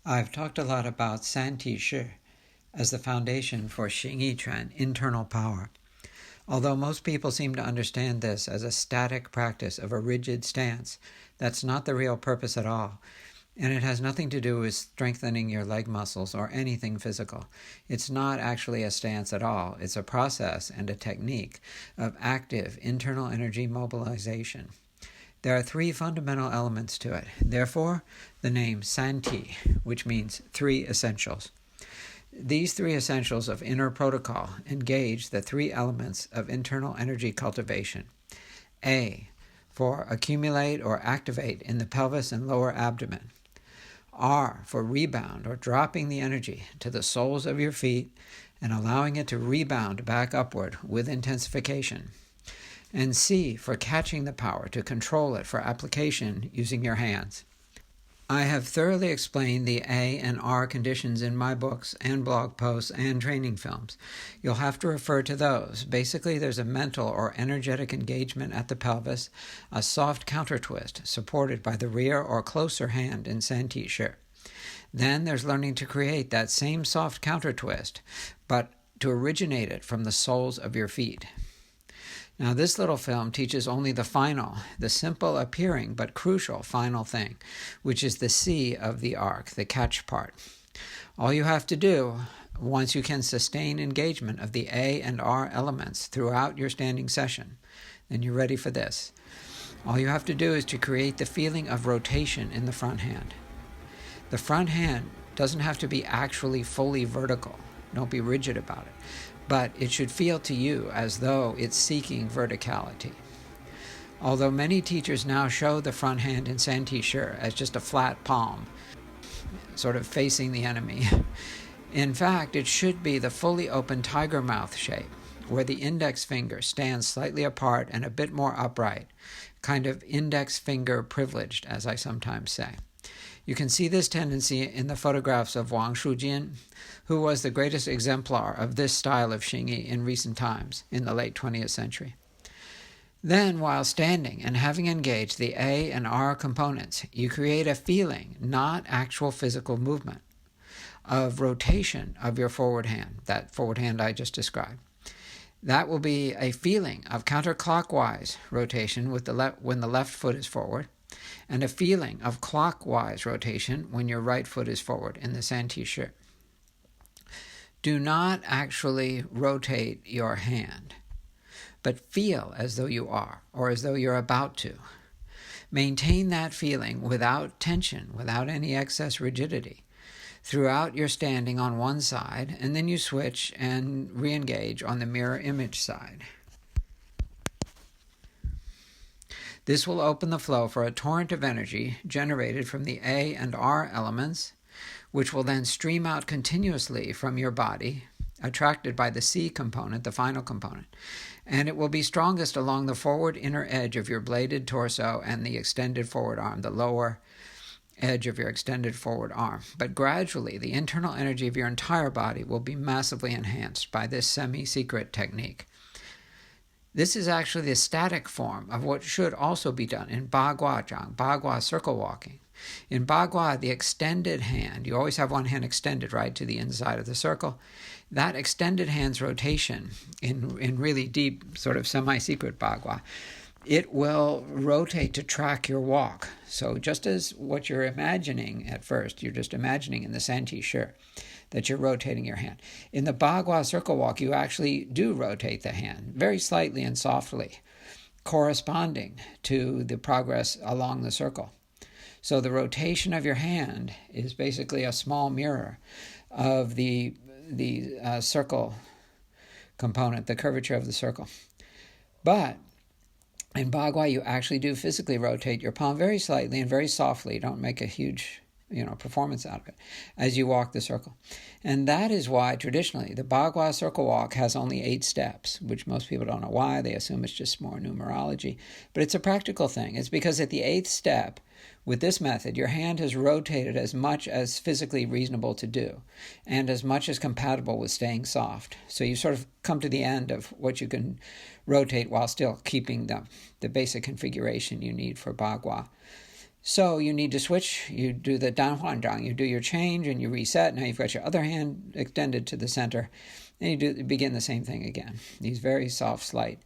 I've talked a lot about SANTISHI as the foundation for Xingyi Quan, internal power. Although most people seem to understand this as a static practice of a rigid stance, that's not the real purpose at all. And it has nothing to do with strengthening your leg muscles or anything physical. It's not actually a stance at all. It's a process and a technique of active internal energy mobilization. There are three fundamental elements to it. Therefore, the name Santi, which means three essentials. These three essentials of inner protocol engage the three elements of internal energy cultivation. A, for accumulate or activate in the pelvis and lower abdomen. R, for rebound or dropping the energy to the soles of your feet and allowing it to rebound back upward with intensification. And C, for catching the power to control it for application using your hands. I have thoroughly explained the A and R conditions in my books and blog posts and training films. You'll have to refer to those. Basically, there's a mental or energetic engagement at the pelvis, a soft counter twist supported by the rear or closer hand in SANTISHI. Then there's learning to create that same soft counter twist, but to originate it from the soles of your feet. Now, this little film teaches only the simple appearing but crucial final thing, which is the C of the arc, the catch part. All you have to do, once you can sustain engagement of the A and R elements throughout your standing session, then you're ready for this. All you have to do is to create the feeling of rotation in the front hand. The front hand doesn't have to be actually fully vertical. Don't be rigid about it. But it should feel to you as though it's seeking verticality. Although many teachers now show the front hand in SANTISHI as just a flat palm, sort of facing the enemy, in fact, it should be the fully open tiger mouth shape, where the index finger stands slightly apart and a bit more upright, kind of index finger privileged, as I sometimes say. You can see this tendency in the photographs of Wang Shujin, who was the greatest exemplar of this style of Xingyi in recent times, in the late 20th century. Then, while standing and having engaged the A and R components, you create a feeling, not actual physical movement, of rotation of your forward hand, that forward hand I just described. That will be a feeling of counterclockwise rotation when the left foot is forward, and a feeling of clockwise rotation when your right foot is forward in the SANTISHI. Do not actually rotate your hand, but feel as though you are, or as though you're about to. Maintain that feeling without tension, without any excess rigidity, throughout your standing on one side, and then you switch and re-engage on the mirror image side. This will open the flow for a torrent of energy generated from the A and R elements, which will then stream out continuously from your body, attracted by the C component, the final component. And it will be strongest along the forward inner edge of your bladed torso and the extended forward arm, the lower edge of your extended forward arm. But gradually, the internal energy of your entire body will be massively enhanced by this semi-secret technique. This is actually the static form of what should also be done in Bagua Zhang, Bagua circle walking. In Bagua, the extended hand, you always have one hand extended right to the inside of the circle. That extended hand's rotation in really deep, sort of semi-secret Bagua, it will rotate to track your walk. So just as what you're imagining at first, you're just imagining in the SANTISHI, that you're rotating your hand. In the Bagua circle walk, you actually do rotate the hand, very slightly and softly, corresponding to the progress along the circle. So the rotation of your hand is basically a small mirror of the circle component, the curvature of the circle. But in Bagua, you actually do physically rotate your palm very slightly and very softly. Don't make a huge performance out of it as you walk the circle. And that is why traditionally the Bagua circle walk has only 8 steps, which most people don't know why. They assume it's just more numerology. But it's a practical thing. It's because at the 8th step, with this method, your hand has rotated as much as physically reasonable to do and as much as compatible with staying soft. So you sort of come to the end of what you can rotate while still keeping the basic configuration you need for Bagua. So you need to switch. You do the danhuanzhang. You do your change and you reset. Now you've got your other hand extended to the center. And you begin the same thing again. These very soft, slight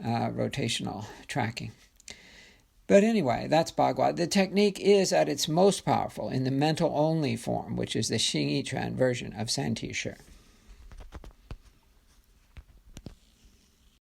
rotational tracking. But anyway, that's Bagua. The technique is at its most powerful in the mental-only form, which is the Xingyi Quan version of SANTISHI.